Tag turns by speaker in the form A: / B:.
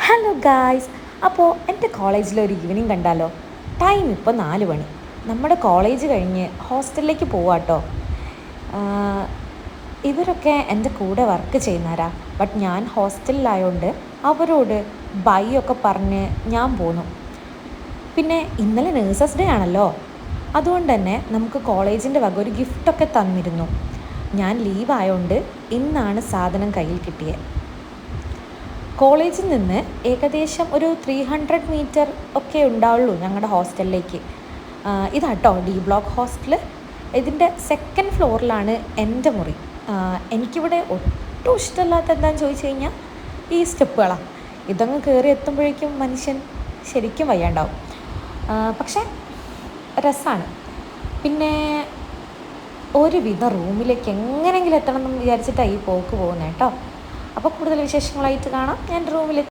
A: Hello guys, അപ്പോൾ എൻ്റെ കോളേജിലൊരു evening കണ്ടാലോ? ടൈം ഇപ്പോൾ 4 മണി. നമ്മുടെ കോളേജ് കഴിഞ്ഞ് ഹോസ്റ്റലിലേക്ക് പോവാട്ടോ. ഇവരൊക്കെ എൻ്റെ കൂടെ വർക്ക് ചെയ്യുന്നവരാ. ബട്ട് ഞാൻ ഹോസ്റ്റലിലായതുകൊണ്ട് അവരോട് ബൈ ഒക്കെ പറഞ്ഞ് ഞാൻ പോന്നു. പിന്നെ ഇന്നലെ നേഴ്സസ് ഡേ ആണല്ലോ, അതുകൊണ്ട് തന്നെ നമുക്ക് കോളേജിൻ്റെ വക ഒരു ഗിഫ്റ്റൊക്കെ തന്നിരുന്നു. ഞാൻ ലീവ് ആയതുകൊണ്ട് ഇന്നാണ് സാധനം കയ്യിൽ കിട്ടിയത്. കോളേജിൽ നിന്ന് ഏകദേശം ഒരു 300 മീറ്റർ ഒക്കെ ഉണ്ടാവുള്ളൂ ഞങ്ങളുടെ ഹോസ്റ്റലിലേക്ക്. ഇതാട്ടോ ഡി ബ്ലോക്ക് ഹോസ്റ്റൽ. ഇതിൻ്റെ സെക്കൻഡ് ഫ്ലോറിലാണ് എൻ്റെ മുറി. എനിക്കിവിടെ ഒട്ടും ഇഷ്ടമില്ലാത്ത എന്താണെന്ന് ചോദിച്ചു കഴിഞ്ഞാൽ ഈ സ്റ്റെപ്പുകളാണ്. ഇതങ്ങ് കയറി എത്തുമ്പോഴേക്കും മനുഷ്യൻ ശരിക്കും വയ്യാണ്ടാവും. പക്ഷേ രസമാണ്. പിന്നെ ഒരുവിധ റൂമിലേക്ക് എങ്ങനെയെങ്കിലും എത്തണം എന്ന് വിചാരിച്ചിട്ടാണ് ഈ പോക്ക് പോകുന്നത് കേട്ടോ. അപ്പോൾ കൂടുതൽ വിശേഷങ്ങളായിട്ട് കാണാം. ഞാൻ റൂമിൽ